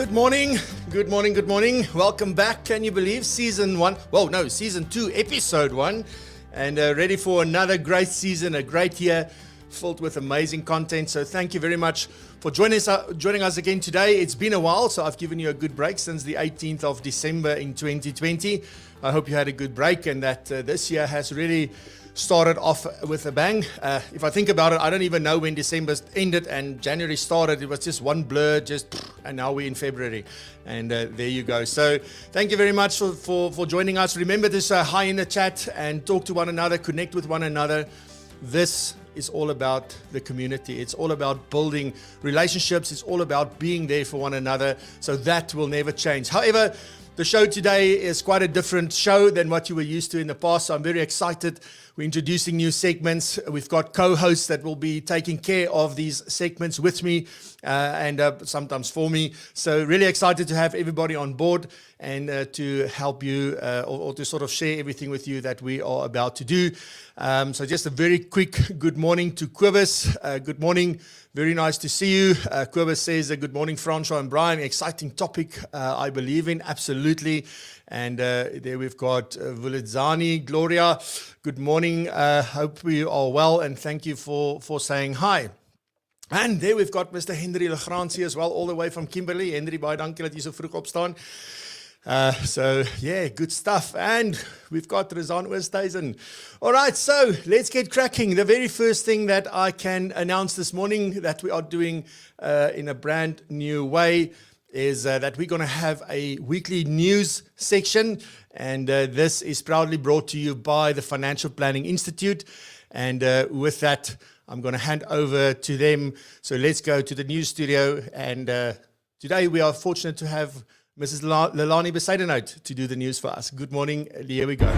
good morning. Good morning, good morning. Welcome back. Can you believe season 1? Well, no, season 2, episode 1. And ready for another great season, a great year filled with amazing content. So thank you very much for joining us again today. It's been a while, so I've given you a good break since the 18th of December in 2020. I hope you had a good break and that this year has really started off with a bang. If I think about it, I don't even know when December ended and January started. It was just one blur, and now we're in February. And there you go. So thank you very much for joining us. Remember to say hi in the chat and talk to one another, connect with one another. This is all about the community. It's all about building relationships. It's all about being there for one another. So that will never change. However, the show today is quite a different show than what you were used to in the past. So I'm very excited. We're introducing new segments. We've got co-hosts that will be taking care of these segments with me and sometimes for me. So really excited to have everybody on board and to help you or to sort of share everything with you that we are about to do. So just a very quick good morning to Jervis. Good morning. Very nice to see you. Jervis says good morning, Francois and Brian. Exciting topic I believe in, absolutely. And there we've got Vulidzani, Gloria. Good morning. Hope you are well and thank you for saying hi. And there we've got Mr. Henry Legrandsie as well, all the way from Kimberley. Henry, baie dankie dat jy so vroeg opstaan. So yeah, good stuff. And we've got Razan Oosthuizen. All right, so let's get cracking. The very first thing that I can announce this morning that we are doing in a brand new way is that we're going to have a weekly news section. And this is proudly brought to you by the Financial Planning Institute. And with that, I'm going to hand over to them. So let's go to the news studio. And today we are fortunate to have Mrs. Lelani Besaidenout to do the news for us. Good morning. Here we go.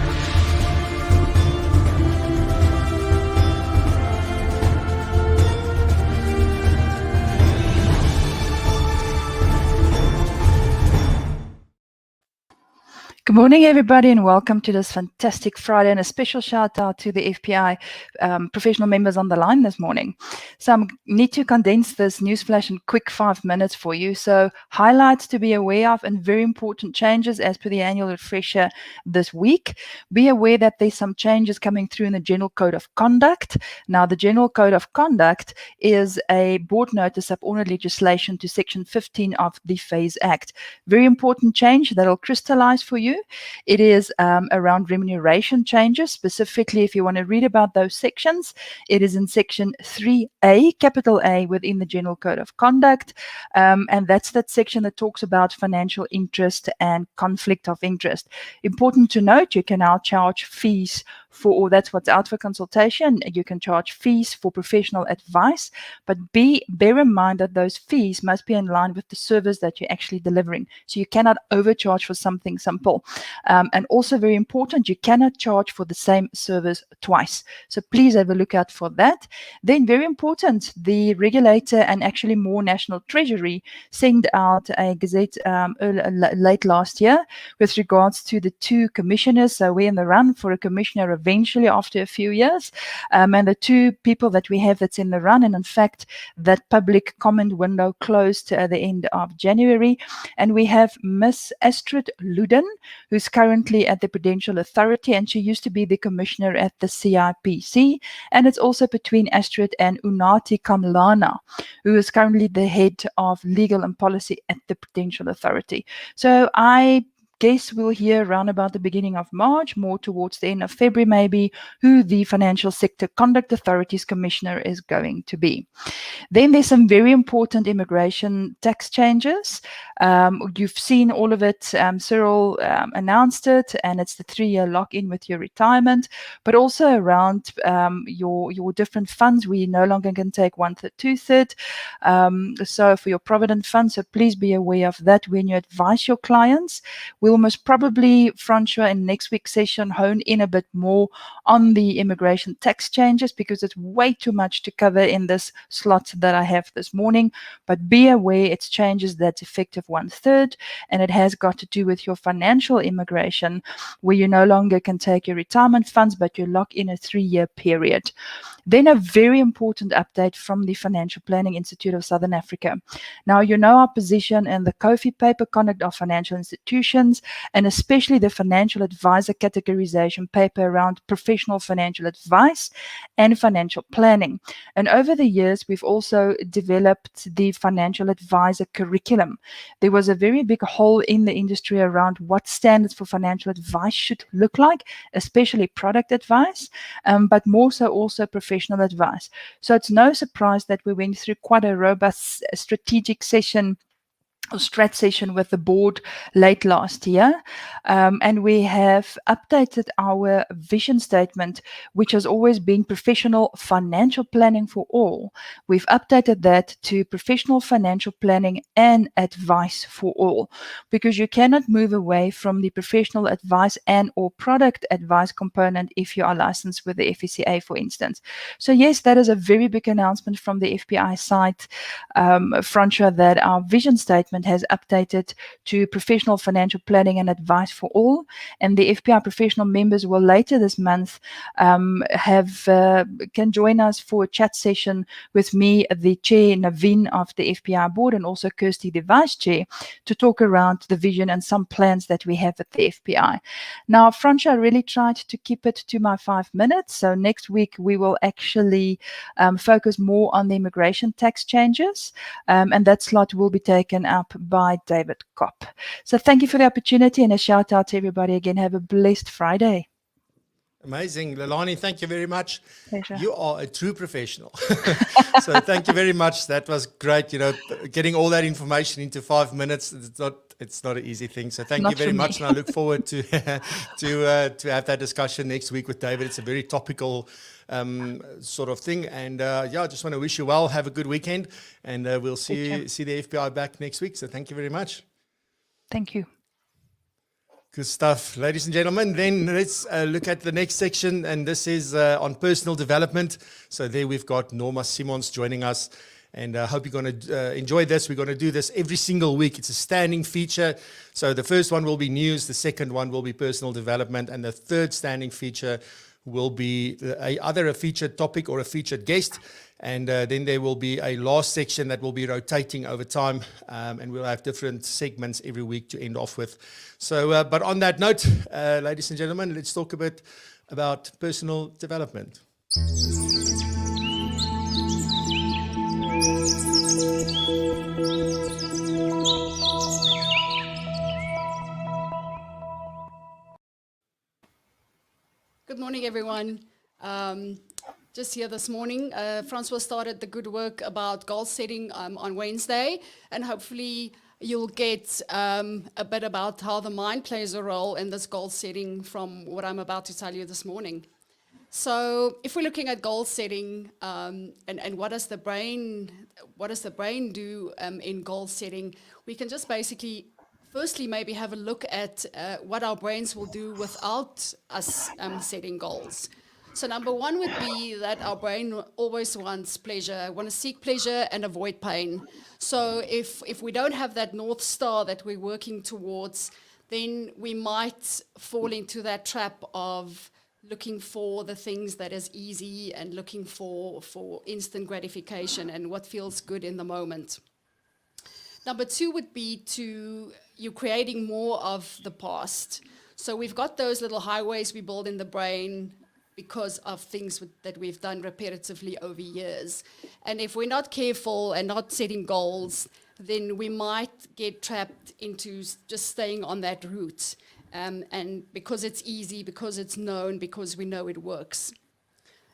Good morning, everybody, and welcome to this fantastic Friday, and a special shout out to the FPI professional members on the line this morning. So I need to condense this news flash in quick 5 minutes for you. So highlights to be aware of and very important changes as per the annual refresher this week. Be aware that there's some changes coming through in the General Code of Conduct. Now, the General Code of Conduct is a board notice subordinate legislation to Section 15 of the Phase Act. Very important change that will crystallize for you. It is around remuneration changes. Specifically, if you want to read about those sections, it is in Section 3A, capital A, within the General Code of Conduct. And that's that section that talks about financial interest and conflict of interest. Important to note, you can now charge fees or that's what's out for consultation. You can charge fees for professional advice, but bear in mind that those fees must be in line with the service that you're actually delivering. So you cannot overcharge for something simple. And also very important, you cannot charge for the same service twice. So please have a look out for that. Then very important, the regulator and actually more National Treasury sent out a gazette late last year with regards to the 2 commissioners. So we're in the run for a commissioner eventually after a few years. And the 2 people that we have that's in the run, and in fact, that public comment window closed at the end of January. And we have Miss Astrid Luden, who's currently at the Prudential Authority, and she used to be the commissioner at the CIPC. And it's also between Astrid and Unati Kamlana, who is currently the head of legal and policy at the Prudential Authority. So I guess we'll hear around about the beginning of March, more towards the end of February maybe, who the Financial Sector Conduct Authorities Commissioner is going to be. Then there's some very important immigration tax changes. You've seen all of it. Cyril announced it, and it's the 3-year lock-in with your retirement, but also around your different funds. We no longer can take 1/3, 2/3. So for your provident fund, so please be aware of that when you advise your clients. We'll we'll most probably, Francois, in next week's session, hone in a bit more on the immigration tax changes, because it's way too much to cover in this slot that I have this morning. But be aware, it's changes that's effective 1/3, and it has got to do with your financial immigration, where you no longer can take your retirement funds, but you lock in a 3-year period. Then a very important update from the Financial Planning Institute of Southern Africa. Now, you know our position in the COFI paper, Conduct of Financial Institutions, and especially the Financial Advisor categorization paper around professional financial advice and financial planning. And over the years, we've also developed the Financial Advisor curriculum. There was a very big hole in the industry around what standards for financial advice should look like, especially product advice, but more so also professional advice. So it's no surprise that we went through quite a robust strategic session or strat session with the board late last year, and we have updated our vision statement, which has always been professional financial planning for all. We've updated that to professional financial planning and advice for all, because you cannot move away from the professional advice and or product advice component if you are licensed with the FSCA, for instance. So yes, that is a very big announcement from the FPI side, Francois, that our vision statement has updated to professional financial planning and advice for all, and the FPI professional members will later this month can join us for a chat session with me, the chair Naveen of the FPI board, and also Kirsty, the vice chair, to talk around the vision and some plans that we have at the FPI. Now, Francois, I really tried to keep it to my 5 minutes, so next week we will actually focus more on the immigration tax changes, and that slot will be taken up by David Kopp. So thank you for the opportunity, and a shout out to everybody again. Have a blessed Friday. Amazing. Leilani, thank you very much. Pleasure. You are a true professional. So thank you very much. That was great. You know, getting all that information into 5 minutes, it's not an easy thing. So thank you very much. And I look forward to have that discussion next week with David. It's a very topical sort of thing. And yeah, I just want to wish you well. Have a good weekend. And we'll see the FBI back next week. So thank you very much. Thank you. Good stuff. Ladies and gentlemen, then let's look at the next section, and this is on personal development. So there we've got Norma Simons joining us, and I hope you're going to enjoy this. We're going to do this every single week. It's a standing feature. So the first one will be news, the second one will be personal development, and the third standing feature will be either a featured topic or a featured guest. And then there will be a last section that will be rotating over time, and we'll have different segments every week to end off with. So, but on that note, ladies and gentlemen, let's talk a bit about personal development. Good morning, everyone. Just here this morning, Francois started the good work about goal setting on Wednesday, and hopefully you'll get a bit about how the mind plays a role in this goal setting from what I'm about to tell you this morning. So if we're looking at goal setting and what does the brain do in goal setting, we can just basically firstly maybe have a look at what our brains will do without us setting goals. So number one would be that our brain always wants pleasure, want to seek pleasure and avoid pain. So if we don't have that North Star that we're working towards, then we might fall into that trap of looking for the things that is easy and looking for instant gratification and what feels good in the moment. Number two would be you creating more of the past. So we've got those little highways we build in the brain because of things that we've done repetitively over years. And if we're not careful and not setting goals, then we might get trapped into just staying on that route. And because it's easy, because it's known, because we know it works.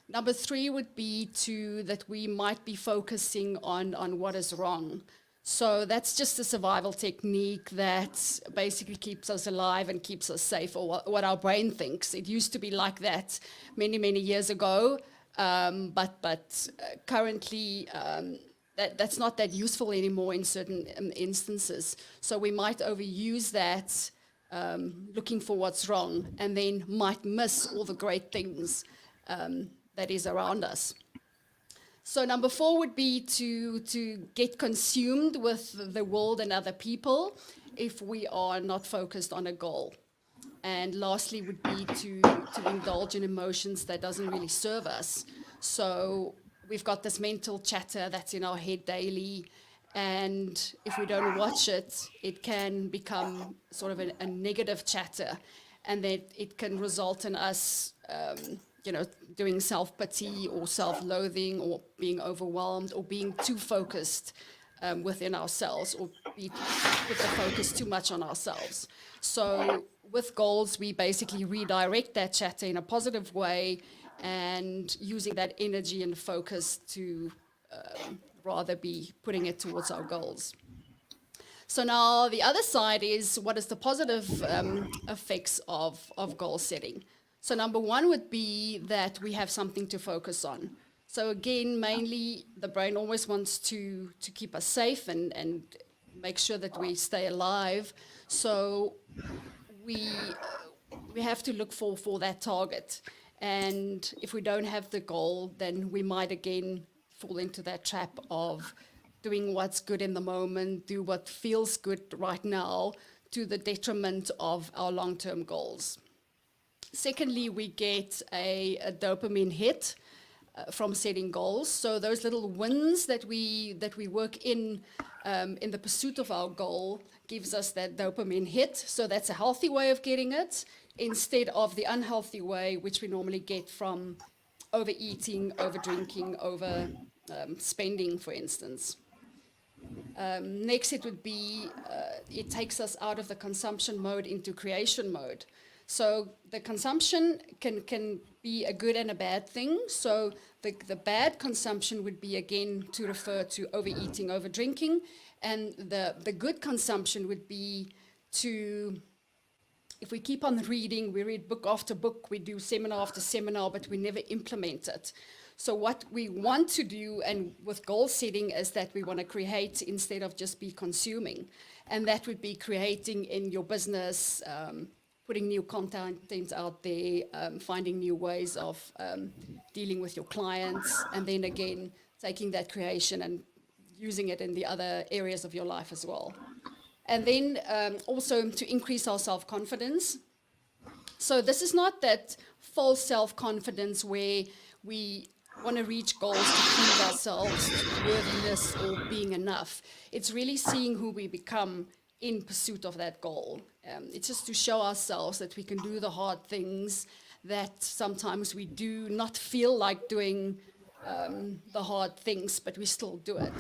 Number three would be that we might be focusing on what is wrong. So that's just a survival technique that basically keeps us alive and keeps us safe, or what our brain thinks. It used to be like that many, many years ago, but currently that's not that useful anymore in certain instances. So we might overuse that looking for what's wrong, and then might miss all the great things that is around us. So number 4 would be to get consumed with the world and other people if we are not focused on a goal. And lastly would be to indulge in emotions that doesn't really serve us. So we've got this mental chatter that's in our head daily, and if we don't watch it, it can become sort of a negative chatter, and that it can result in us doing self-pity or self-loathing, or being overwhelmed, or being too focused within ourselves, or put the focus too much on ourselves. So with goals, we basically redirect that chatter in a positive way, and using that energy and focus to rather be putting it towards our goals. So now the other side is, what is the positive effects of goal setting? So number 1 would be that we have something to focus on. So again, mainly the brain always wants to keep us safe and make sure that we stay alive. So we have to look for that target. And if we don't have the goal, then we might again fall into that trap of doing what's good in the moment, do what feels good right now, to the detriment of our long-term goals. Secondly, we get a dopamine hit from setting goals. So those little wins that we work in the pursuit of our goal gives us that dopamine hit. So that's a healthy way of getting it, instead of the unhealthy way, which we normally get from overeating, overdrinking, over spending, for instance. Next, it would be, it takes us out of the consumption mode into creation mode. So the consumption can be a good and a bad thing. So the bad consumption would be, again, to refer to overeating, overdrinking. And the good consumption would be to, if we keep on reading, we read book after book, we do seminar after seminar, but we never implement it. So what we want to do, and with goal setting, is that we want to create instead of just be consuming. And that would be creating in your business, putting new content out there, finding new ways of dealing with your clients, and then again, taking that creation and using it in the other areas of your life as well. And then also to increase our self-confidence. So this is not that false self-confidence where we want to reach goals to prove ourselves worthiness or being enough. It's really seeing who we become in pursuit of that goal. It's just to show ourselves that we can do the hard things that sometimes we do not feel like doing the hard things, but we still do it.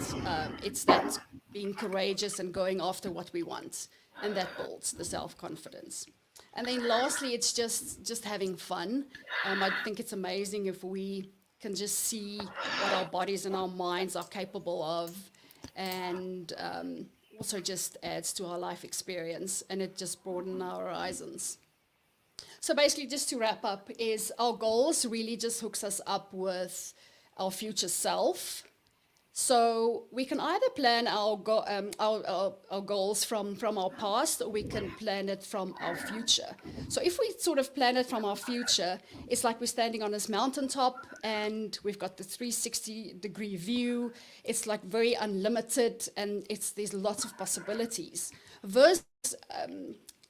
It's that being courageous and going after what we want, and that builds the self-confidence. And then lastly, it's just having fun. I think it's amazing if we can just see what our bodies and our minds are capable of, and also just adds to our life experience, and it just broadens our horizons. So basically, just to wrap up, is our goals really just hooks us up with our future self. So we can either plan our goals from our past, or we can plan it from our future. So if we sort of plan it from our future, it's like we're standing on this mountaintop and we've got the 360-degree view. It's like very unlimited, and there's lots of possibilities. Versus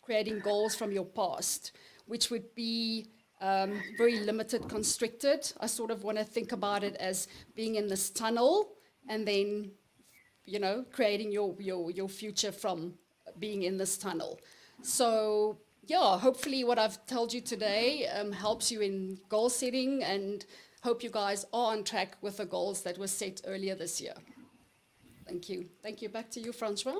creating goals from your past, which would be very limited, constricted. I sort of want to think about it as being in this tunnel, and then, creating your future from being in this tunnel. So, yeah, hopefully what I've told you today helps you in goal setting, and hope you guys are on track with the goals that were set earlier this year. Thank you. Thank you. Back to you, Francois.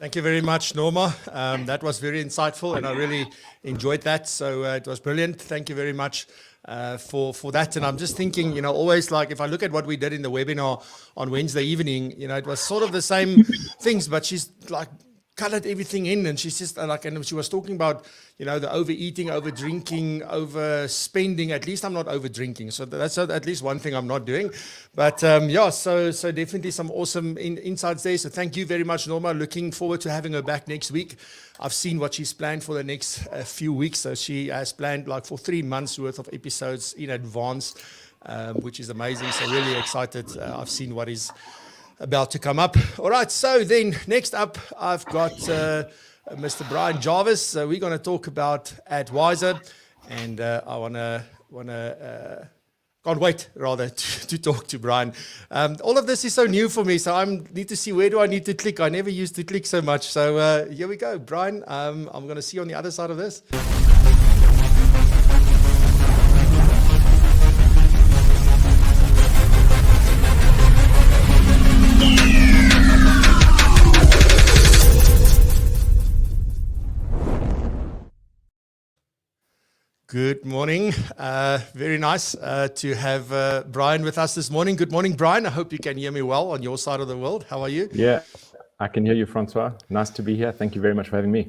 Thank you very much, Norma. That was very insightful, and I really enjoyed that. So it was brilliant. Thank you very much for that. And I'm just thinking, always like if I look at what we did in the webinar on Wednesday evening, it was sort of the same things, but she's like colored everything in, and she's just like, and she was talking about, you know, the overeating, over drinking, overspending. At least I'm not over drinking, so that's at least one thing I'm not doing. But yeah, so definitely some awesome insights there. So thank you very much, Norma. Looking forward to having her back next week. I've seen what she's planned for the next few weeks. So she has planned like for 3 months worth of episodes in advance, which is amazing. So really excited. I've seen what is about to come up. All right, so then next up, I've got Mr. Brian Jervis. So we're going to talk about AdWiser, and I can't wait rather to talk to Brian. All of this is so new for me, so I need to see where do I need to click. I never used to click so much. So here we go, Brian. I'm going to see you on the other side of this. Good morning. Very nice to have Brian with us this morning. Good morning, Brian. I hope you can hear me well on your side of the world. How are you? Yeah, I can hear you, Francois. Nice to be here. Thank you very much for having me.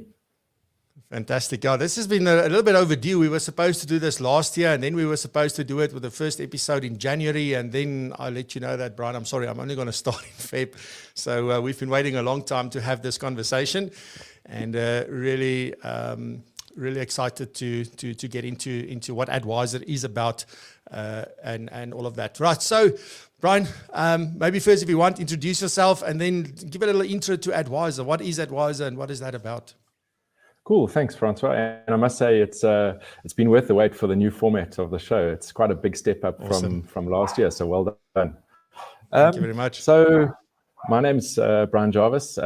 Fantastic. Yeah, this has been a little bit overdue. We were supposed to do this last year, and then we were supposed to do it with the first episode in January, and then I'll let you know that, Brian, I'm sorry, I'm only going to start in Feb. So we've been waiting a long time to have this conversation, and really excited to get into what AdWiser is about and all of that. Right, so Brian, maybe first, if you want, introduce yourself and then give a little intro to AdWiser. What is AdWiser and what is that about? Cool, thanks, Francois. And I must say it's been worth the wait for the new format of the show. It's quite a big step up from last year, so well done. Thank you very much. So my name's Brian Jervis.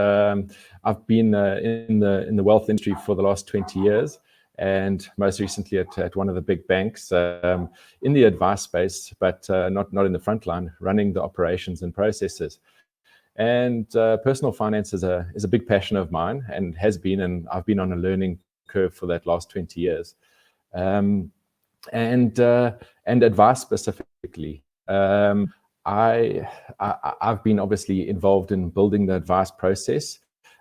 I've been in the wealth industry for the last 20 years, and most recently at one of the big banks in the advice space, but not in the front line, running the operations and processes. And personal finance is a big passion of mine, and has been, and I've been on a learning curve for that last 20 years. And advice specifically. I've been obviously involved in building the advice process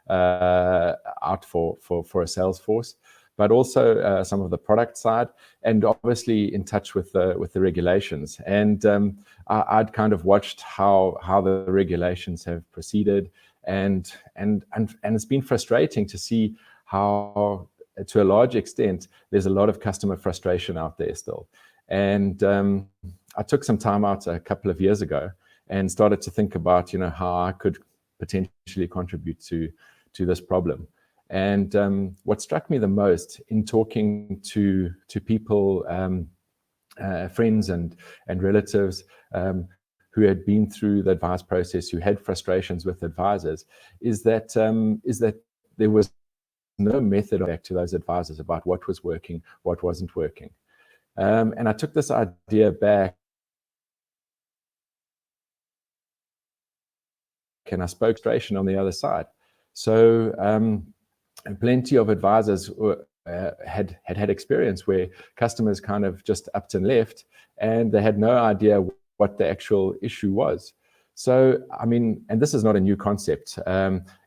out for a sales force, but also some of the product side, and obviously in touch with the regulations. And I'd kind of watched how the regulations have proceeded, and it's been frustrating to see how, to a large extent, there's a lot of customer frustration out there still. And I took some time out a couple of years ago and started to think about, how I could potentially contribute to this problem. And what struck me the most in talking to people, friends and relatives who had been through the advice process, who had frustrations with advisors, is that there was no method back to those advisors about what was working, what wasn't working. And I took this idea back, and I spoke frustration on the other side. So plenty of advisors had experience where customers kind of just upped and left, and they had no idea what the actual issue was. So, I mean, and this is not a new concept.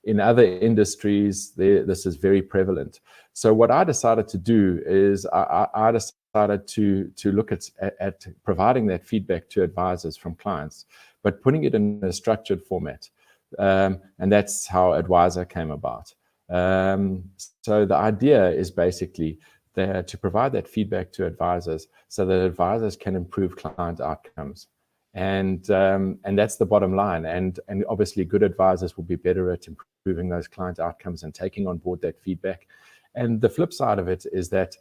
In other industries, this is very prevalent. So what I decided to do is I decided to look at providing that feedback to advisors from clients, but putting it in a structured format. And that's how AdWiser came about. So the idea is basically to provide that feedback to advisors so that advisors can improve client outcomes. And that's the bottom line. And obviously good advisors will be better at improving those client outcomes and taking on board that feedback. And the flip side of it is that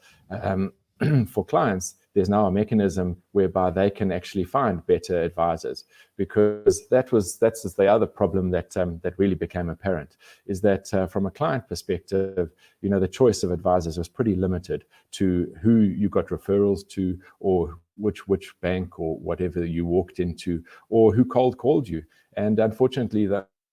for clients, there's now a mechanism whereby they can actually find better advisors, because that's the other problem that really became apparent, is that from a client perspective, the choice of advisors was pretty limited to who you got referrals to, or which bank or whatever you walked into, or who cold called you. And unfortunately,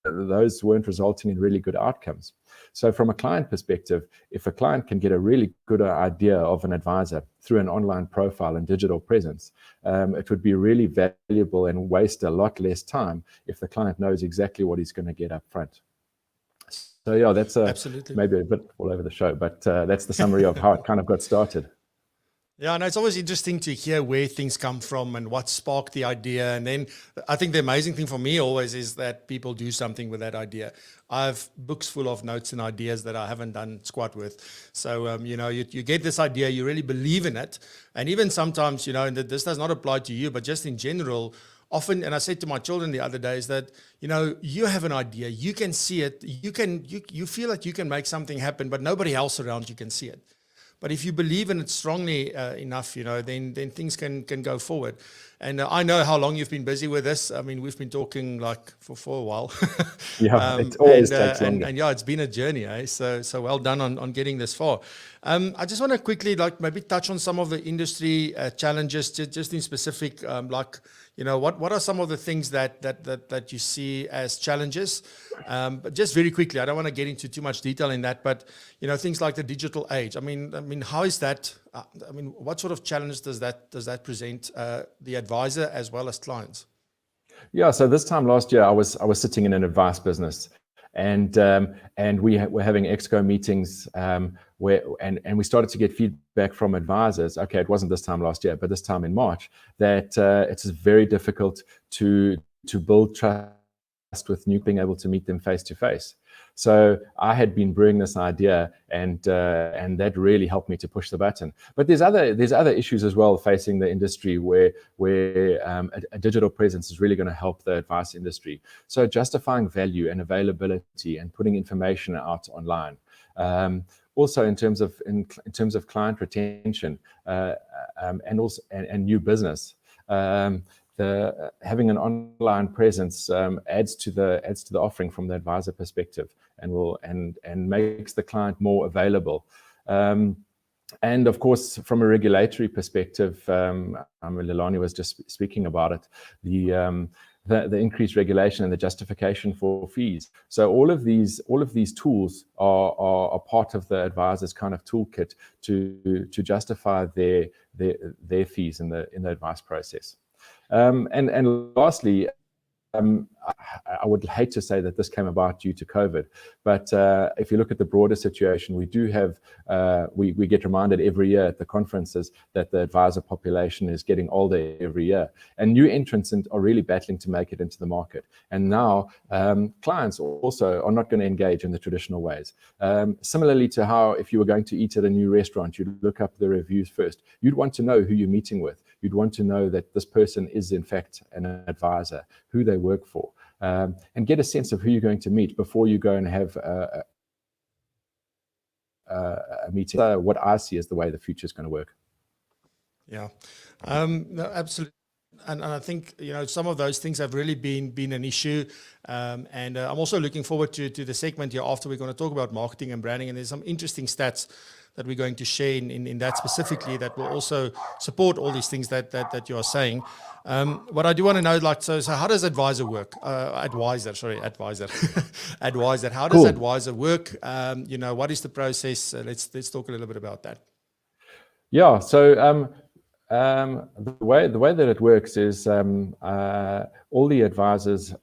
those weren't resulting in really good outcomes. So from a client perspective, if a client can get a really good idea of an advisor through an online profile and digital presence, it would be really valuable and waste a lot less time if the client knows exactly what he's going to get up front. So yeah, that's Absolutely. maybe a bit all over the show, but that's the summary of how it kind of got started. Yeah, no, it's always interesting to hear where things come from and what sparked the idea. And then I think the amazing thing for me always is that people do something with that idea. I have books full of notes and ideas that I haven't done squat with. So, you get this idea, you really believe in it. And even sometimes, and this does not apply to you, but just in general, often, and I said to my children the other day, is that, you have an idea, you can see it, you feel like you can make something happen, but nobody else around you can see it. But if you believe in it strongly enough, then things can go forward. And I know how long you've been busy with this. I mean, we've been talking like for a while. Yeah, it always takes longer. And yeah, it's been a journey, eh? So well done on getting this far. I just want to quickly maybe touch on some of the industry challenges, just in specific, what are some of the things that you see as challenges? But just very quickly, I don't want to get into too much detail in that, but things like the digital age. I mean, how is that? What sort of challenge does that present the advisor as well as clients? Yeah, so this time last year, I was sitting in an advice business, and we were having exco meetings where we started to get feedback from advisors. Okay, it wasn't this time last year, but this time in March, that it's very difficult to build trust with new, being able to meet them face to face. So I had been brewing this idea, and that really helped me to push the button. But there's other issues as well facing the industry where a digital presence is really going to help the advice industry. So justifying value and availability and putting information out online. Also in terms of client retention and new business. Having an online presence adds to the offering from the advisor perspective, and makes the client more available. And of course, from a regulatory perspective, Lelani was just speaking about it. The increased regulation and the justification for fees. So all of these tools are part of the advisor's kind of toolkit to justify their fees in the advice process. And lastly, I would hate to say that this came about due to COVID, but if you look at the broader situation, we do have, we get reminded every year at the conferences that the advisor population is getting older every year, and new entrants are really battling to make it into the market. And now clients also are not going to engage in the traditional ways. Similarly to how if you were going to eat at a new restaurant, you'd look up the reviews first. You'd want to know who you're meeting with. You'd want to know that this person is in fact an advisor, who they work for, and get a sense of who you're going to meet before you go and have a meeting. What I see as the way the future is going to work. Yeah, no, absolutely. And I think some of those things have really been an issue, and I'm also looking forward to the segment here after. We're going to talk about marketing and branding, and there's some interesting stats that we're going to share in that specifically that will also support all these things that you are saying. What I do want to know, so how does AdWiser work? AdWiser. AdWiser. How does AdWiser work? What is the process? Let's talk a little bit about that. Yeah. So the way that it works is all the advisors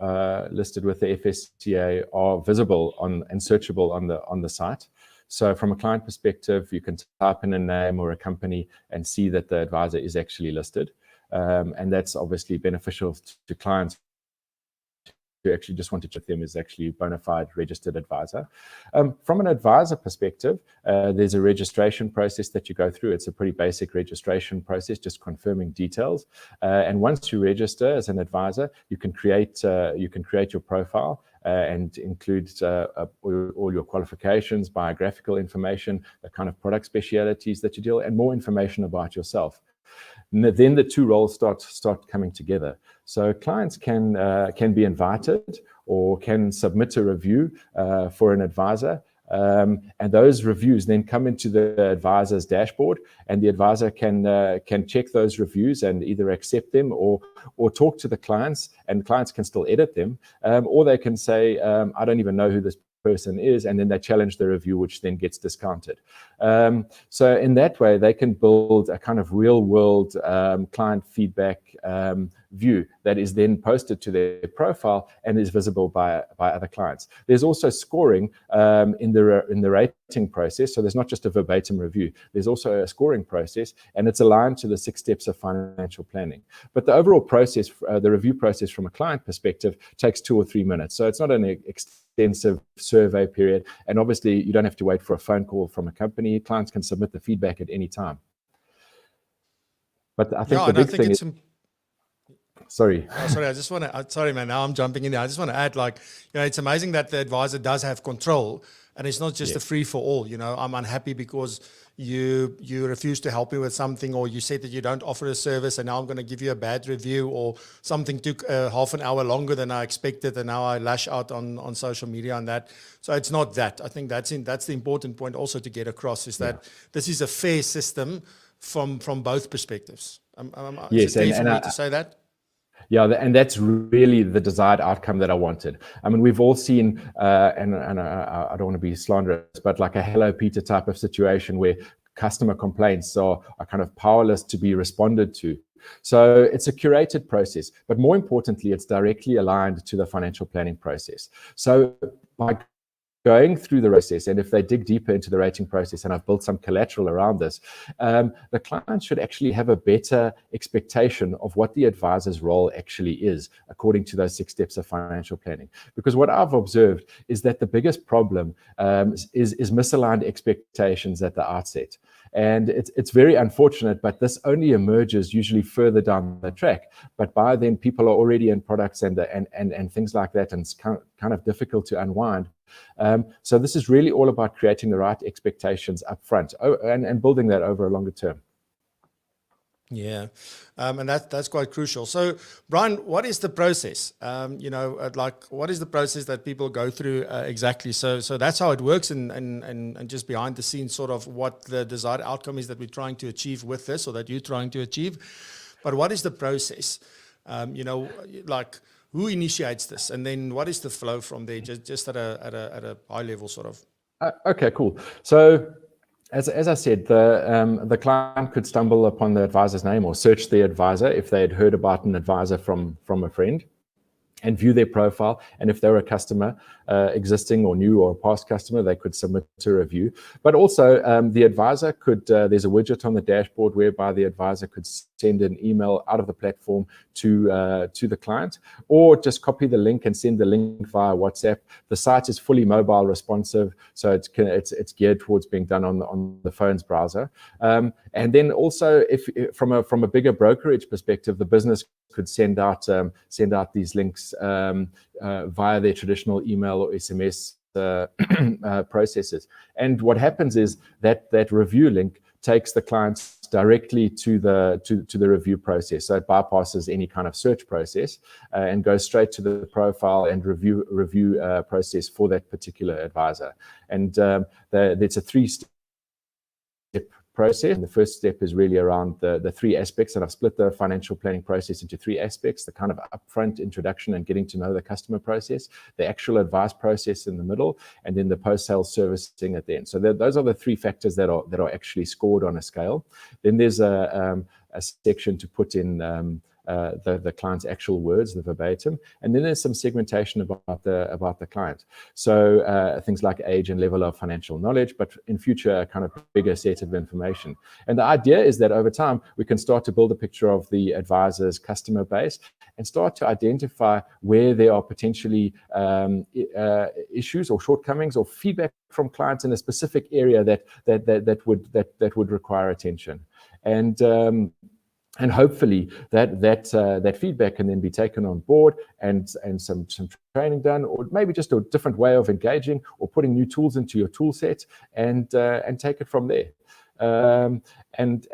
listed with the FSCA are visible and searchable on the site. So from a client perspective, you can type in a name or a company and see that the advisor is actually listed. And that's obviously beneficial to clients who actually just want to check them as actually a bona fide registered advisor. From an advisor perspective, there's a registration process that you go through. It's a pretty basic registration process, just confirming details. And once you register as an advisor, you can create your profile and include all your qualifications, biographical information, the kind of product specialities that you deal, and more information about yourself. And then the two roles start coming together. So clients can be invited or can submit a review for an advisor. And those reviews then come into the advisor's dashboard, and the advisor can check those reviews and either accept them or talk to the clients, and clients can still edit them, or they can say, I don't even know who this person is, and then they challenge the review, which then gets discounted. So in that way, they can build a kind of real world client feedback view that is then posted to their profile and is visible by other clients. There's also scoring in the rating process. So there's not just a verbatim review. There's also a scoring process, and it's aligned to the 6 steps of financial planning. But the overall process, the review process from a client perspective, takes 2 or 3 minutes. So it's not an extensive survey period. And obviously, you don't have to wait for a phone call from a company. Clients can submit the feedback at any time. But I think the big thing is... Sorry. Oh, sorry, I just want to, sorry, man, now I'm jumping in there. I just want to add, like, it's amazing that the advisor does have control, and it's not just a free for all. I'm unhappy because you refuse to help me with something, or you said that you don't offer a service, and now I'm going to give you a bad review, or something took half an hour longer than I expected, and now I lash out on social media on that. So it's not that. I think that's the important point also to get across, is that this is a fair system from both perspectives. Yes, is it fair for me to say that? Yeah, and that's really the desired outcome that I wanted. I mean, we've all seen, and I don't want to be slanderous, but like a Hello Peter type of situation where customer complaints are kind of powerless to be responded to. So it's a curated process, but more importantly, it's directly aligned to the financial planning process. So by going through the process, and if they dig deeper into the rating process, and I've built some collateral around this, the client should actually have a better expectation of what the advisor's role actually is, according to those 6 steps of financial planning. Because what I've observed is that the biggest problem is misaligned expectations at the outset. And it's very unfortunate, but this only emerges usually further down the track. But by then, people are already in products and things like that, and it's kind of difficult to unwind. So this is really all about creating the right expectations up front and building that over a longer term. Yeah, and that's quite crucial. So, Brian, what is the process? What is the process that people go through exactly? So that's how it works, and just behind the scenes, sort of what the desired outcome is that we're trying to achieve with this, or that you're trying to achieve. But what is the process? Who initiates this, and then what is the flow from there? Just at a high level, sort of. Okay, cool. So, as I said, the client could stumble upon the advisor's name or search the advisor if they had heard about an advisor from a friend, and view their profile. And if they're a customer, existing or new or a past customer, they could submit a review. But also the advisor could, there's a widget on the dashboard whereby the advisor could send an email out of the platform to the client, or just copy the link and send the link via WhatsApp. The site is fully mobile responsive, so it's geared towards being done on the phone's browser. And then also, if from a bigger brokerage perspective, the business could send out these links via their traditional email or SMS processes. And what happens is that review link takes the clients directly to the review process. So it bypasses any kind of search process and goes straight to the profile and review process for that particular advisor. And it's a 3-step process. And the first step is really around the 3 aspects, and I've split the financial planning process into 3 aspects: the kind of upfront introduction and getting to know the customer process, the actual advice process in the middle, and then the post-sale servicing at the end. So those are the 3 factors that are actually scored on a scale. Then there's a section to put in the client's actual words, the verbatim, and then there's some segmentation about the client. So things like age and level of financial knowledge, but in future a kind of bigger set of information. And the idea is that over time we can start to build a picture of the advisor's customer base and start to identify where there are potentially issues or shortcomings or feedback from clients in a specific area that would require attention. And hopefully that feedback can then be taken on board and some training done, or maybe just a different way of engaging or putting new tools into your tool set and take it from there. And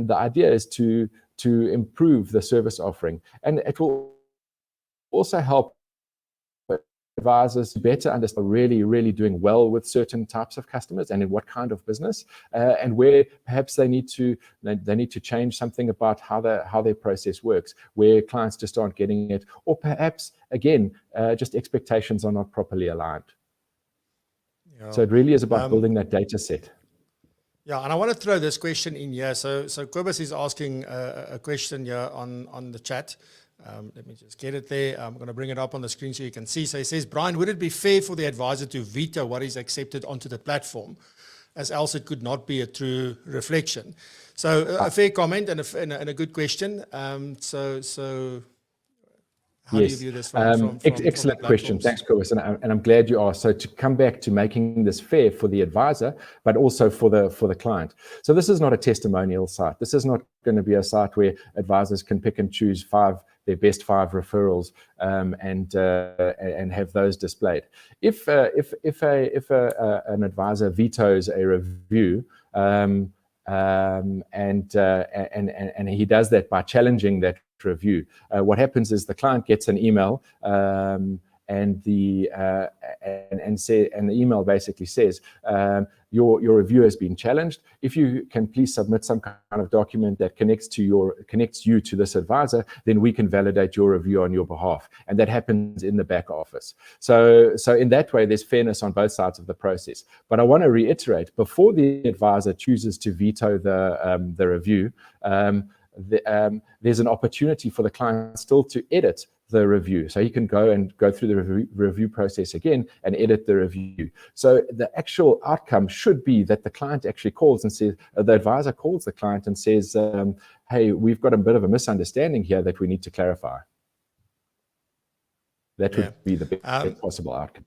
the idea is to improve the service offering, and it will also help advisors better understand really doing well with certain types of customers and in what kind of business, and where perhaps they need to change something about how their process works, where clients just aren't getting it, or perhaps again just expectations are not properly aligned. Yeah. So it really is about building that data set. Yeah, and I want to throw this question in here. So Kobus is asking a question here on the chat. Let me just get it there. I'm going to bring it up on the screen so you can see. So he says, Brian, would it be fair for the advisor to veto what is accepted onto the platform, as else it could not be a true reflection? So a fair comment and a good question. So how do you view this from excellent question. Thanks, Jervis. And I'm glad you asked. So to come back to making this fair for the advisor, but also for the client. So this is not a testimonial site. This is not going to be a site where advisors can pick and choose their best 5 referrals and have those displayed. If an advisor vetoes a review, and he does that by challenging that review, what happens is the client gets an email, and the email basically says, your review has been challenged. If you can please submit some kind of document that connects you to this advisor, then we can validate your review on your behalf. And that happens in the back office. So in that way, there's fairness on both sides of the process. But I want to reiterate, before the advisor chooses to veto the review, there's an opportunity for the client still to edit the review. So he can go through the review process again and edit the review. So the actual outcome should be that the client actually calls and says, the advisor calls the client and says, hey, we've got a bit of a misunderstanding here that we need to clarify. That would be the best possible outcome.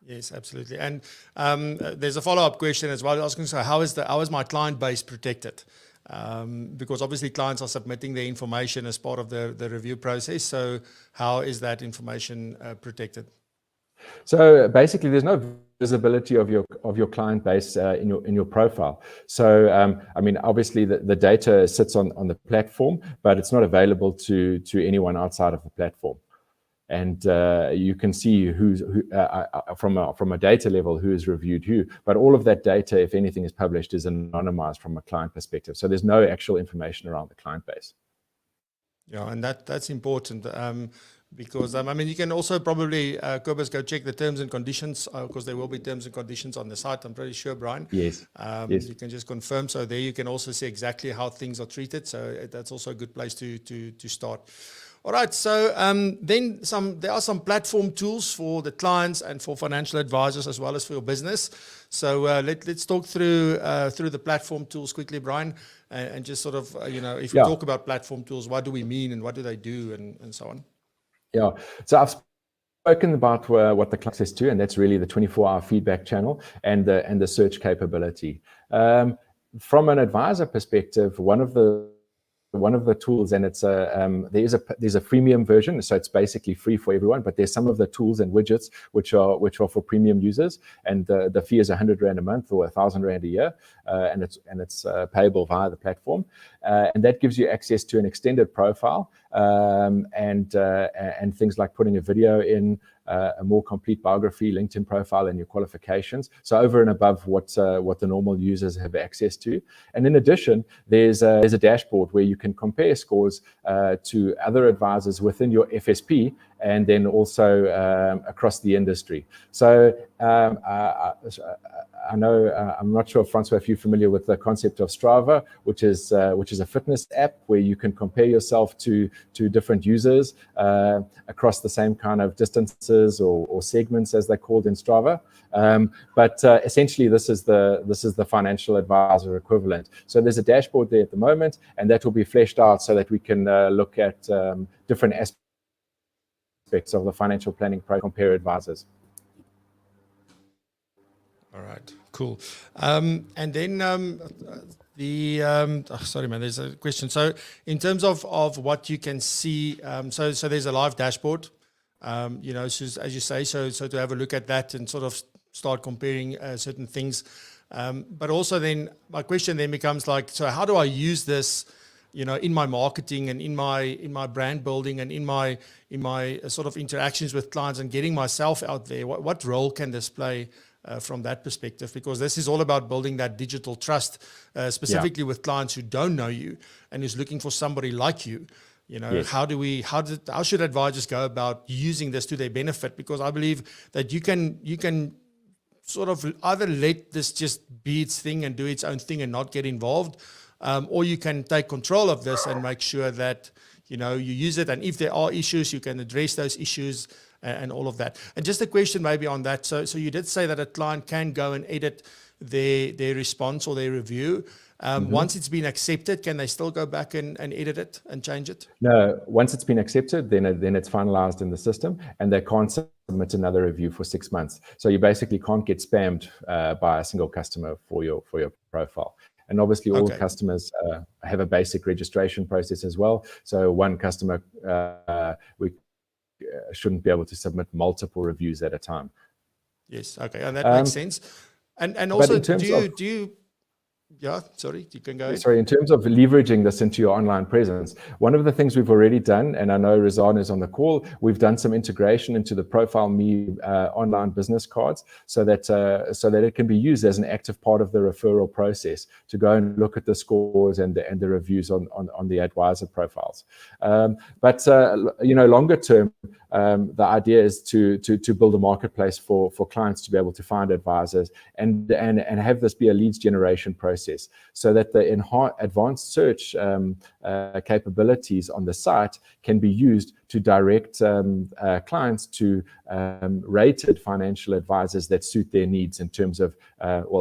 Yes, absolutely. And there's a follow-up question as well, asking, so how is my client base protected? Because obviously clients are submitting their information as part of the review process. So how is that information protected? So basically, there's no visibility of your client base in your profile. So I mean, obviously the data sits on the platform, but it's not available to anyone outside of the platform. And you can see who from a data level who has reviewed who, but all of that data, if anything is published, is anonymized from a client perspective. So there's no actual information around the client base. Yeah, and that's important because I mean, you can also probably, Kobus, go check the terms and conditions, because there will be terms and conditions on the site, I'm pretty sure, Brian. Yes. Yes. You can just confirm. So there you can also see exactly how things are treated. So that's also a good place to start. All right, so then there are some platform tools for the clients and for financial advisors as well as for your business. So let's talk through the platform tools quickly, Brian, and just sort of, if we talk about platform tools, what do we mean and what do they do and so on? Yeah, so I've spoken about what the client access to, and that's really the 24-hour feedback channel and the search capability. From an advisor perspective, one of the tools, and it's there's a freemium version, so it's basically free for everyone, but there's some of the tools and widgets which are for premium users, and the fee is 100 Rand a month or 1,000 Rand a year, and it's payable via the platform, and that gives you access to an extended profile, and things like putting a video in, a more complete biography, LinkedIn profile, and your qualifications. So over and above what the normal users have access to. And in addition, there's a dashboard where you can compare scores to other advisors within your FSP, and then also across the industry. So I know, I'm not sure, Francois, if you're familiar with the concept of Strava, which is a fitness app where you can compare yourself to different users across the same kind of distances or segments, as they're called in Strava. But essentially, this is the financial advisor equivalent. So there's a dashboard there at the moment, and that will be fleshed out so that we can look at different aspects of the financial planning pro, compare advisors. All right, cool. And then sorry, man, there's a question. So in terms of what you can see, so there's a live dashboard, so as you say, so to have a look at that and sort of start comparing certain things. But also then my question then becomes like, so how do I use this, in my marketing and in my brand building and in my sort of interactions with clients and getting myself out there? What role can this play from that perspective? Because this is all about building that digital trust, specifically with clients who don't know you and who's looking for somebody like you. Yes. How should advisors go about using this to their benefit? Because I believe that you can sort of either let this just be its thing and do its own thing and not get involved, or you can take control of this and make sure that you use it, and if there are issues, you can address those issues and all of that. And just a question maybe on that. So you did say that a client can go and edit their response or their review. Once it's been accepted, can they still go back and edit it and change it? No, once it's been accepted, then it's finalized in the system, and they can't submit another review for 6 months. So you basically can't get spammed by a single customer for your profile. And obviously, all customers have a basic registration process as well. So one customer, we shouldn't be able to submit multiple reviews at a time. Yes. Okay, and that makes sense. And also, do you? Yeah, sorry, you can go ahead. Sorry, in terms of leveraging this into your online presence, one of the things we've already done, and I know Razan is on the call, we've done some integration into the Profile Me online business cards so that it can be used as an active part of the referral process to go and look at the scores and the reviews on the AdWiser profiles. But longer term, the idea is to build a marketplace for clients to be able to find advisors and have this be a leads generation process, so that the advanced search capabilities on the site can be used to direct clients to rated financial advisors that suit their needs in terms of,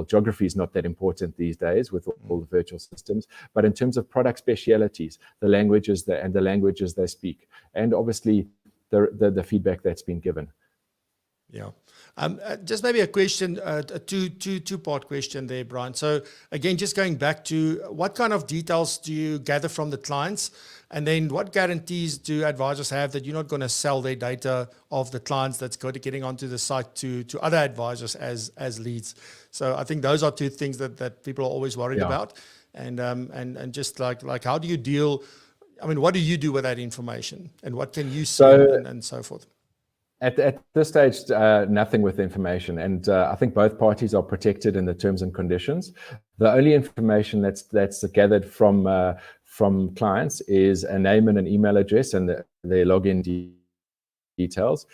geography is not that important these days with all the virtual systems, but in terms of product specialities, the languages they speak, and obviously the feedback that's been given. Yeah. Just maybe a question, a two-part question there, Brian. So again, just going back to what kind of details do you gather from the clients? And then what guarantees do advisors have that you're not going to sell their data of the clients that's getting onto the site to other advisors as leads? So I think those are two things that people are always worried about. And just like how do you deal, what do you do with that information? And what can you see and so forth? At this stage, nothing with information, and I think both parties are protected in the terms and conditions. The only information that's gathered from clients is a name and an email address and their login details,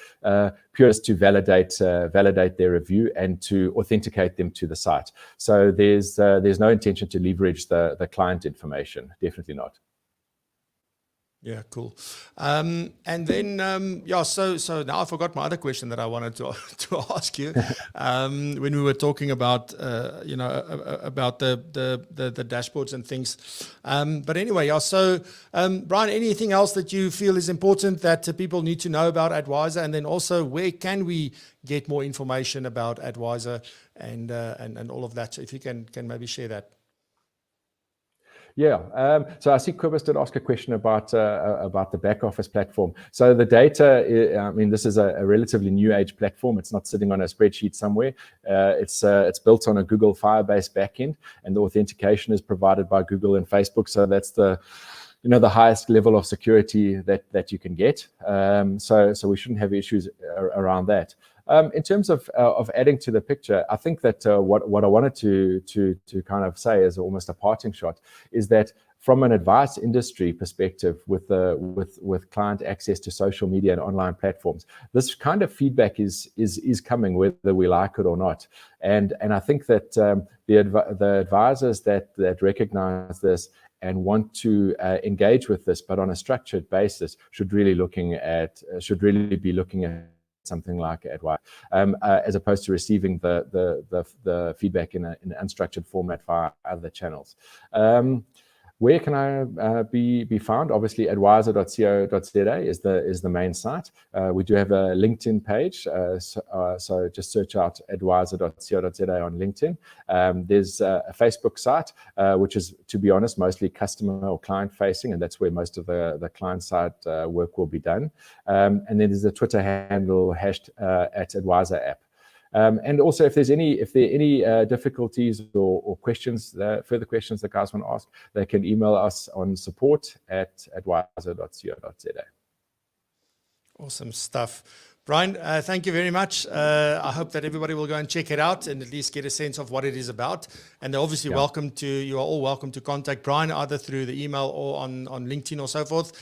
pure to validate their review and to authenticate them to the site. So there's no intention to leverage the client information. Definitely not. Yeah, cool. And then, so now I forgot my other question that I wanted to ask you when we were talking about, about the dashboards and things. But anyway, Brian, anything else that you feel is important that people need to know about AdWiser? And then also, where can we get more information about AdWiser and all of that? So if you can maybe share that. Yeah, so I see Kobus did ask a question about the back office platform. So the data, this is a relatively new age platform. It's not sitting on a spreadsheet somewhere. It's built on a Google Firebase backend, and the authentication is provided by Google and Facebook. So that's the highest level of security that you can get. So we shouldn't have issues around that. In terms of adding to the picture, I think that what I wanted to kind of say as almost a parting shot is that from an advice industry perspective, with client access to social media and online platforms, this kind of feedback is coming whether we like it or not. And I think that the advisors that recognize this and want to engage with this, but on a structured basis, should really be looking at something like AdWiser, as opposed to receiving the feedback in an unstructured format via other channels. Where can I be found? Obviously, adwiser.co.za is the main site. We do have a LinkedIn page, so just search out adwiser.co.za on LinkedIn. There's a Facebook site, which is, to be honest, mostly customer or client facing, and that's where most of the client side work will be done. And then there's a Twitter handle hashed at AdWiser app. And also, if there are any difficulties or questions, further questions the guys want to ask, they can email us on support@adwiser.co.za. Awesome stuff. Brian, thank you very much. I hope that everybody will go and check it out and at least get a sense of what it is about. And they're obviously you are all welcome to contact Brian either through the email or on LinkedIn or so forth.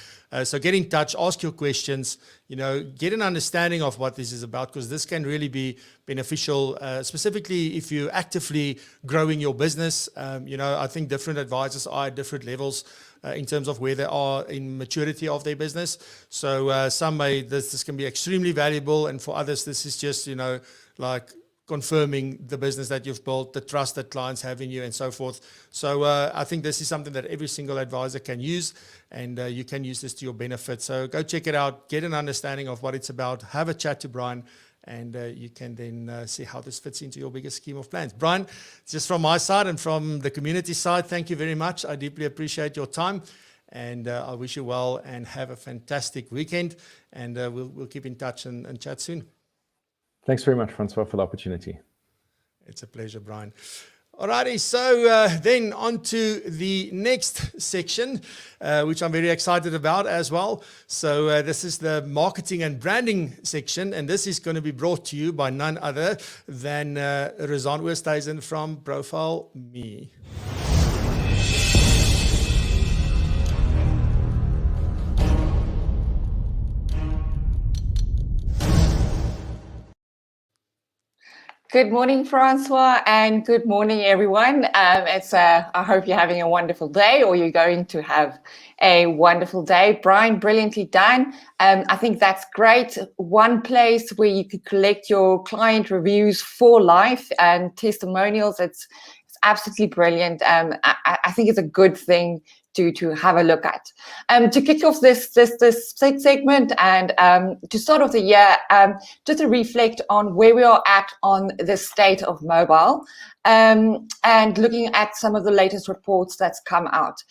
So get in touch, ask your questions, get an understanding of what this is about, because this can really be beneficial, specifically if you're actively growing your business. I think different advisors are at different levels. in terms of where they are in maturity of their business. So some may, this can be extremely valuable, and for others, this is just, like confirming the business that you've built, the trust that clients have in you, and so forth. So I think this is something that every single advisor can use, and you can use this to your benefit. So go check it out, get an understanding of what it's about, have a chat to Brian, and you can then see how this fits into your bigger scheme of plans. Brian, just from my side and from the community side, thank you very much. I deeply appreciate your time, and I wish you well and have a fantastic weekend, and we'll keep in touch and chat soon. Thanks very much, Francois, for the opportunity. It's a pleasure, Brian. Alrighty, so then on to the next section, which I'm very excited about as well. So this is the marketing and branding section, and this is going to be brought to you by none other than Razan Oosthuizen from Profile Me. Good morning, Francois, and good morning, everyone. I hope you're having a wonderful day, or you're going to have a wonderful day. Brian, brilliantly done. I think that's great. One place where you could collect your client reviews for life and testimonials. It's absolutely brilliant. I think it's a good thing to have a look at. To kick off this segment and to start off the year, just to reflect on where we are at on the state of mobile, and looking at some of the latest reports that's come out.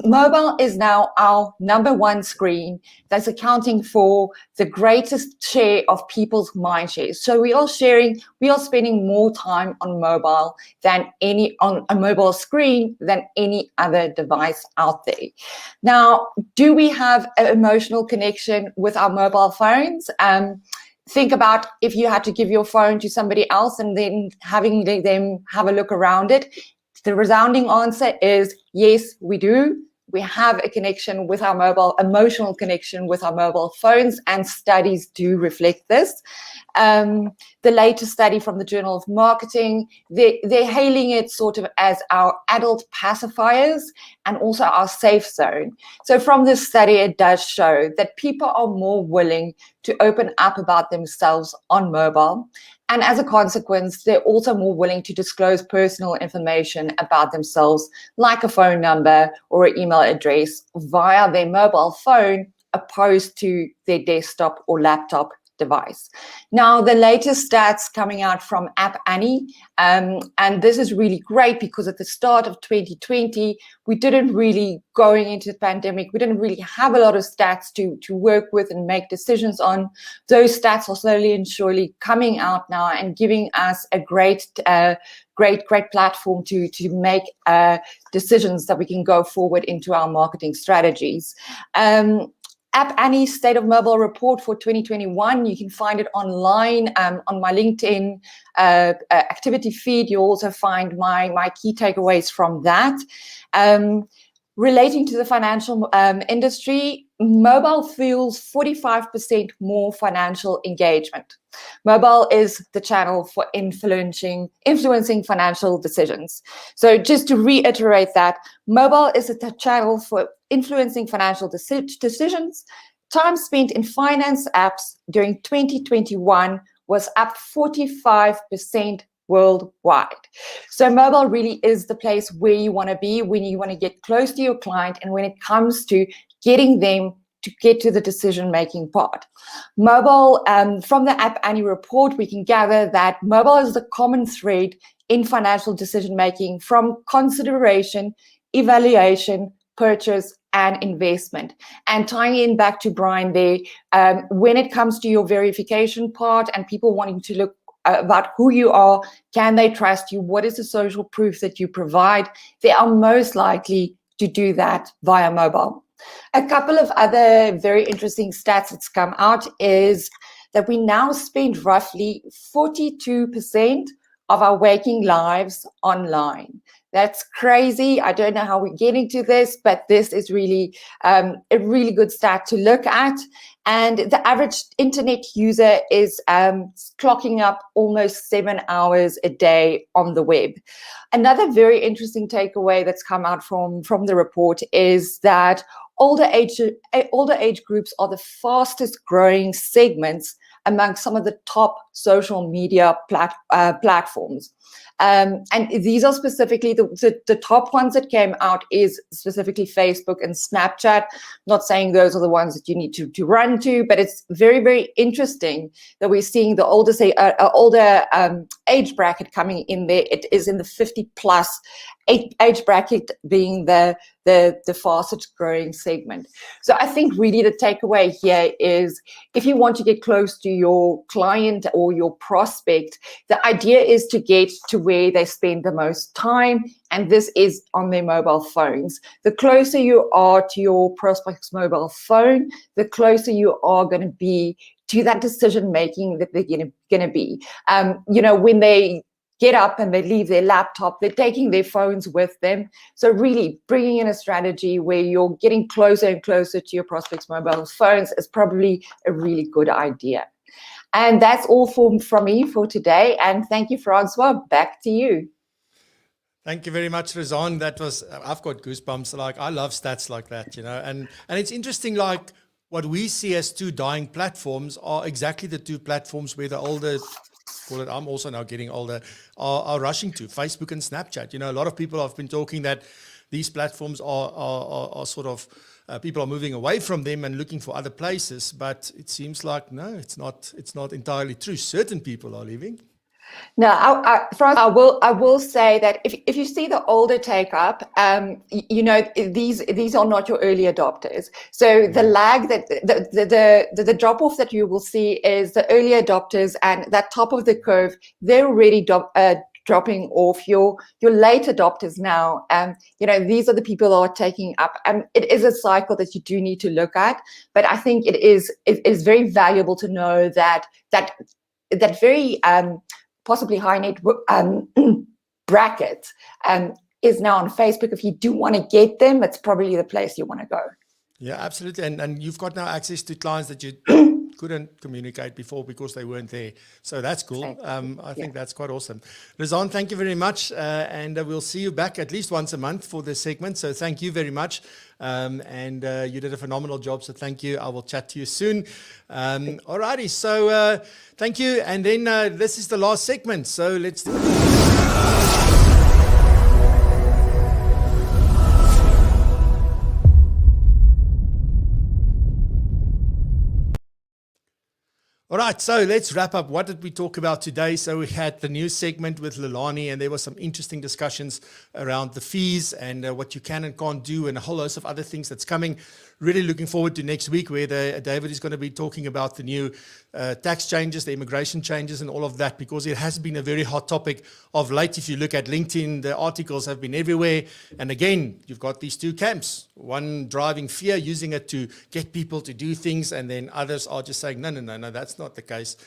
Mobile is now our #1 screen that's accounting for the greatest share of people's mind shares. So we are spending more time on mobile on a mobile screen than any other device out there. Now, do we have an emotional connection with our mobile phones? Think about if you had to give your phone to somebody else and then having them have a look around it. The resounding answer is yes, we do. We have a connection with our emotional connection with our mobile phones, and studies do reflect this. The latest study from the Journal of Marketing, they're hailing it sort of as our adult pacifiers and also our safe zone. So from this study, it does show that people are more willing to open up about themselves on mobile. And as a consequence, they're also more willing to disclose personal information about themselves, like a phone number or an email address, via their mobile phone, opposed to their desktop or laptop device. Now, the latest stats coming out from App Annie, and this is really great because at the start of 2020, we didn't really, going into the pandemic, we didn't really have a lot of stats to work with and make decisions on. Those stats are slowly and surely coming out now and giving us a great platform to make decisions that we can go forward into our marketing strategies. App Annie's State of Mobile report for 2021. You can find it online on my LinkedIn activity feed. You'll also find my key takeaways from that. Relating to the financial industry, mobile fuels 45% more financial engagement. Mobile is the channel for influencing financial decisions. So just to reiterate that, mobile is the channel for influencing financial decisions. Time spent in finance apps during 2021 was up 45% worldwide. So mobile really is the place where you want to be when you want to get close to your client and when it comes to getting them to get to the decision-making part. Mobile, from the App Annie report, we can gather that mobile is the common thread in financial decision-making, from consideration, evaluation, purchase, and investment. And tying in back to Brian there, when it comes to your verification part and people wanting to look about who you are, can they trust you, what is the social proof that you provide, they are most likely to do that via mobile. A couple of other very interesting stats that's come out is that we now spend roughly 42% of our waking lives online. That's crazy. I don't know how we're getting to this, but this is really a really good stat to look at. And the average internet user is clocking up almost 7 hours a day on the web. Another very interesting takeaway that's come out from the report is that older age groups are the fastest growing segments among some of the top social media platforms. And these are specifically the top ones that came out is specifically Facebook and Snapchat. Not saying those are the ones that you need to run to, but it's very, very interesting that we're seeing the older age bracket coming in there. It is in the 50 plus age bracket being the fastest growing segment. So I think really the takeaway here is if you want to get close to your client or your prospect, the idea is to get to where they spend the most time, and this is on their mobile phones. The closer you are to your prospect's mobile phone, the closer you are going to be to that decision making that they're going to be. When they get up and they leave their laptop, they're taking their phones with them. So really bringing in a strategy where you're getting closer and closer to your prospects' mobile phones is probably a really good idea. And that's all from me for today. And thank you, Francois. Back to you. Thank you very much, Razan. That was, I've got goosebumps. Like, I love stats like that, and it's interesting, like what we see as two dying platforms are exactly the two platforms where the older, call it, I'm also now getting older, are rushing to, Facebook and Snapchat. A lot of people have been talking that these platforms are sort of, people are moving away from them and looking for other places, but it seems like, no, it's not entirely true. Certain people are leaving. No, I will say that if you see the older take up, these are not your early adopters. So the lag that the drop off that you will see is the early adopters, and that top of the curve, they're already dropping off. Your late adopters now, these are the people that are taking up. It is a cycle that you do need to look at, but I think it is very valuable to know that very possibly high net bracket is now on Facebook. If you do want to get them, it's probably the place you want to go. Yeah, absolutely. And you've got now access to clients that you couldn't communicate before because they weren't there. So that's cool. I think that's quite awesome. Razan, thank you very much. And we'll see you back at least once a month for this segment. So thank you very much. And you did a phenomenal job. So thank you. I will chat to you soon. Alrighty. So thank you. And then this is the last segment. So let's do it. All right, so let's wrap up. What did we talk about today? So we had the new segment with Lilani, and there were some interesting discussions around the fees and what you can and can't do, and a whole host of other things that's coming. Really looking forward to next week, where David is going to be talking about the new tax changes, the immigration changes, and all of that, because it has been a very hot topic of late. If you look at LinkedIn, the articles have been everywhere. And again, you've got these two camps, one driving fear, using it to get people to do things, and then others are just saying, no, that's not the case.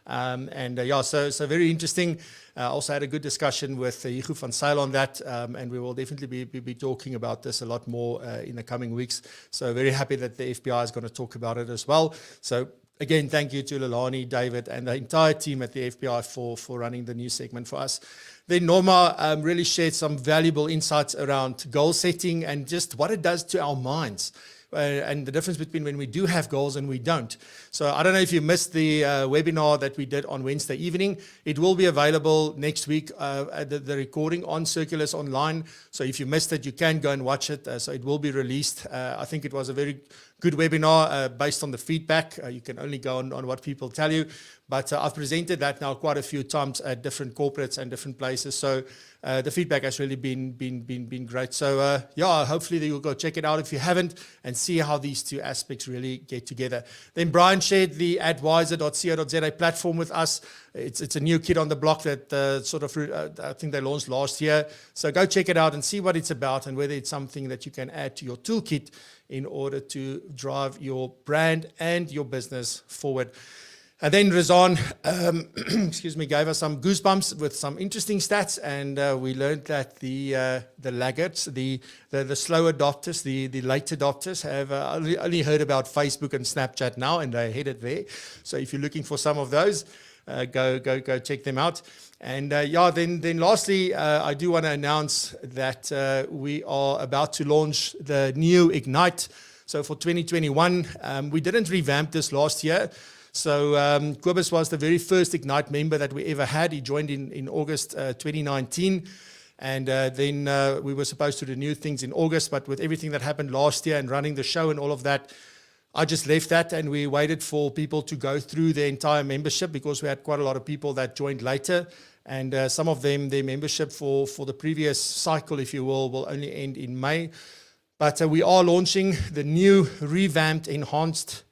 So very interesting. Also had a good discussion with Hugo van Zyl on that, and we will definitely be talking about this a lot more in the coming weeks. So very happy that the FBI is going to talk about it as well. So again, thank you to Lilani, David, and the entire team at the FBI for running the new segment for us. Then Norma really shared some valuable insights around goal setting and just what it does to our minds. And the difference between when we do have goals and we don't. So I don't know if you missed the webinar that we did on Wednesday evening. It will be available next week, the recording on Circulus Online. So if you missed it, you can go and watch it. So it will be released. I think it was a very good webinar based on the feedback. You can only go on what people tell you. But I've presented that now quite a few times at different corporates and different places. So the feedback has really been great. So hopefully you'll go check it out if you haven't and see how these two aspects really get together. Then Brian shared the AdWiser.co.za platform with us. It's a new kid on the block that I think they launched last year. So go check it out and see what it's about and whether it's something that you can add to your toolkit in order to drive your brand and your business forward. And then Razan, excuse me, gave us some goosebumps with some interesting stats, and we learned that the laggards, the slow adopters, the late adopters have only heard about Facebook and Snapchat now, and they're headed there. So if you're looking for some of those, go check them out. And then lastly, I do want to announce that we are about to launch the new Ignite. So for 2021, we didn't revamp this last year. So Kobus was the very first Ignite member that we ever had. He joined in August 2019. And then we were supposed to renew things in August, but with everything that happened last year and running the show and all of that, I just left that, and we waited for people to go through their entire membership, because we had quite a lot of people that joined later. And some of them, their membership for the previous cycle, if you will only end in May. But we are launching the new revamped, enhanced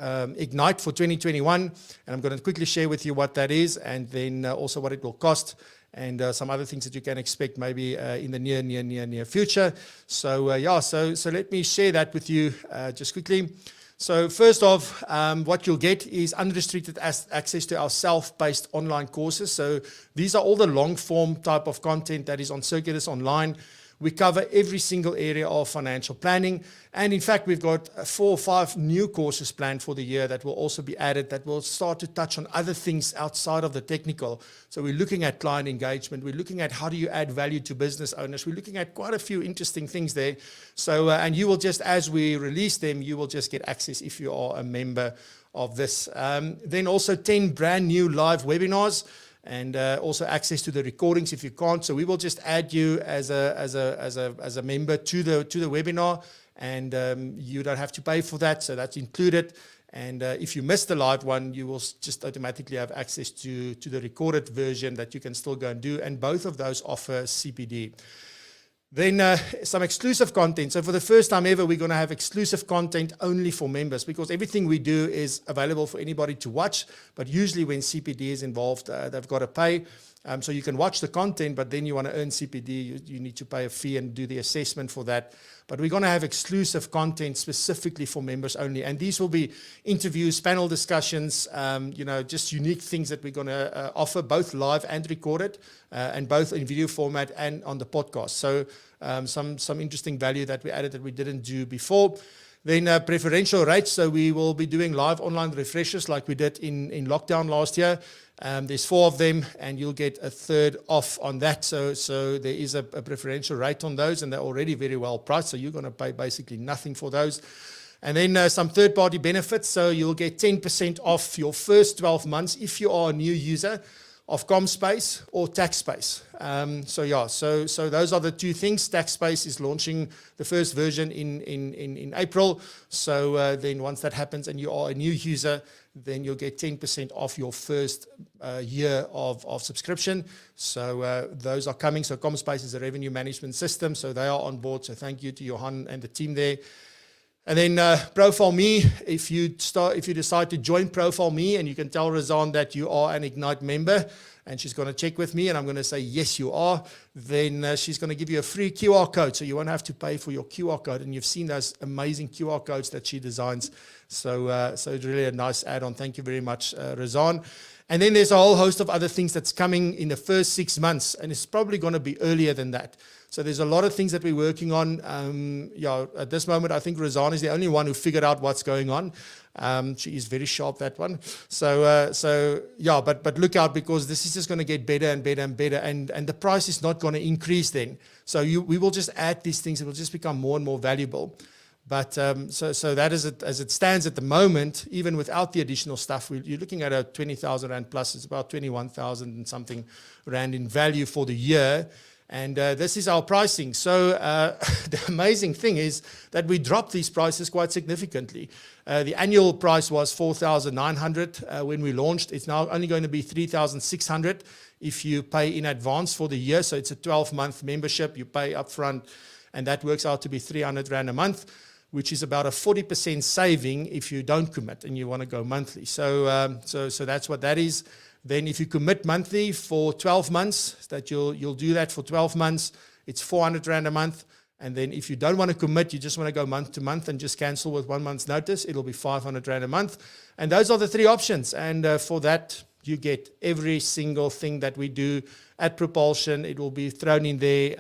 Ignite for 2021, and I'm going to quickly share with you what that is, and then also what it will cost, and some other things that you can expect maybe in the near future. So so let me share that with you just quickly. So first off, what you'll get is unrestricted access to our self-paced online courses. So these are all the long-form type of content that is on Circuitous Online. We cover every single area of financial planning. And in fact, we've got 4 or 5 new courses planned for the year that will also be added, that will start to touch on other things outside of the technical. So we're looking at client engagement. We're looking at how do you add value to business owners. We're looking at quite a few interesting things there. So, and you will just, as we release them, you will just get access if you are a member of this. Then also 10 brand new live webinars, and also access to the recordings if you can't. So we will just add you as a member to the webinar, and you don't have to pay for that. So that's included. And if you miss the live one, you will just automatically have access to the recorded version that you can still go and do. And both of those offer CPD. Then some exclusive content. So for the first time ever, we're going to have exclusive content only for members, because everything we do is available for anybody to watch. But usually when CPD is involved, they've got to pay. So you can watch the content, but then you want to earn CPD, you need to pay a fee and do the assessment for that. But we're going to have exclusive content specifically for members only. And these will be interviews, panel discussions, just unique things that we're going to offer, both live and recorded, and both in video format and on the podcast. So some interesting value that we added that we didn't do before. Then preferential rates. So we will be doing live online refreshers like we did in lockdown last year. There's 4 of them, and you'll get a third off on that. So there is a preferential rate on those, and they're already very well priced. So you're going to pay basically nothing for those. And then some third-party benefits. So you'll get 10% off your first 12 months if you are a new user of ComSpace or TaxSpace. So those are the 2 things. TaxSpace is launching the first version in April. So then once that happens and you are a new user, then you'll get 10% off your first year of subscription. So those are coming. So ComSpace is a revenue management system. So they are on board. So thank you to Johan and the team there. And then Profile Me, if you decide to join Profile Me, and you can tell Razan that you are an Ignite member, and she's going to check with me, and I'm going to say, yes, you are, then she's going to give you a free QR code, so you won't have to pay for your QR code. And you've seen those amazing QR codes that she designs. So it's really a nice add-on. Thank you very much, Razan. And then there's a whole host of other things that's coming in the first 6 months, and it's probably going to be earlier than that. So there's a lot of things that we're working on. At this moment, I think Razan is the only one who figured out what's going on. She is very sharp, that one. But look out, because this is just going to get better and better and better, and the price is not going to increase then. So we will just add these things. It will just become more and more valuable. But so that is as it stands at the moment, even without the additional stuff, you're looking at a 20,000 Rand plus. It's about 21,000 and something Rand in value for the year. And this is our pricing. So the amazing thing is that we dropped these prices quite significantly. The annual price was 4,900 when we launched. It's now only going to be 3,600 if you pay in advance for the year. So it's a 12-month membership. You pay upfront, and that works out to be 300 Rand a month, which is about a 40% saving if you don't commit and you want to go monthly. So that's what that is. Then if you commit monthly for 12 months, that you'll do that for 12 months, it's 400 Rand a month. And then if you don't want to commit, you just want to go month to month and just cancel with 1 month's notice, it'll be 500 Rand a month. And those are the 3 options. And for that, you get every single thing that we do at PROpulsion. It will be thrown in there.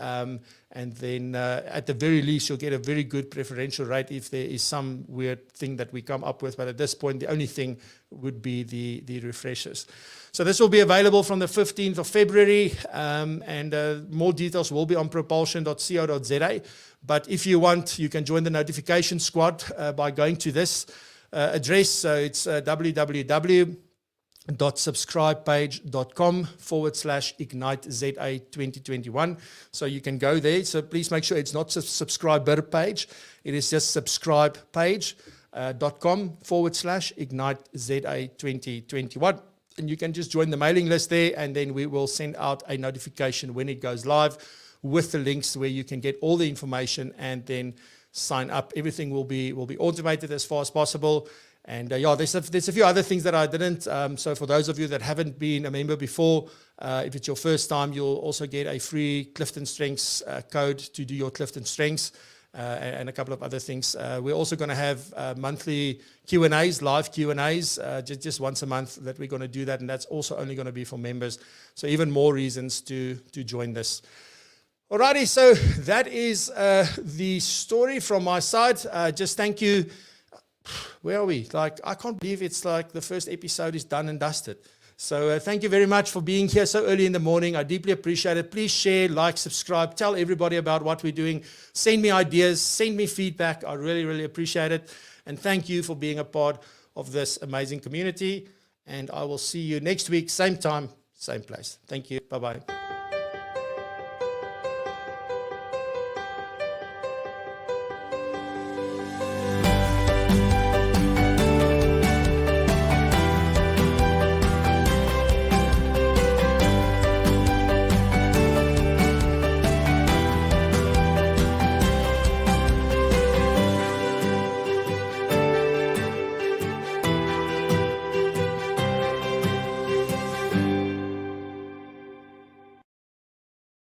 And then at the very least, you'll get a very good preferential rate if there is some weird thing that we come up with. But at this point, the only thing would be the refreshers. So this will be available from the 15th of February. And more details will be on propulsion.co.za. But if you want, you can join the notification squad by going to this address. So it's www.subscribepage.com/IgniteZA2021. So you can go there. So please make sure it's not a subscriber page. It is just subscribepage.com/IgniteZA2021. And you can just join the mailing list there, and then we will send out a notification when it goes live with the links where you can get all the information and then sign up. Everything will be automated as far as possible. And yeah, there's a few other things that I didn't. So for those of you that haven't been a member before, if it's your first time, you'll also get a free Clifton Strengths code to do your Clifton Strengths and a couple of other things. We're also going to have monthly Q&As, live Q&As, just once a month that we're going to do that. And that's also only going to be for members. So even more reasons to join this. Alrighty, so that is the story from my side. Just thank you. Where are we? Like, I can't believe it's like the first episode is done and dusted. So thank you very much for being here so early in the morning. I deeply appreciate it. Please share, like, subscribe, tell everybody about what we're doing. Send me ideas, send me feedback. I really, really appreciate it. And thank you for being a part of this amazing community. And I will see you next week, same time, same place. Thank you. Bye-bye.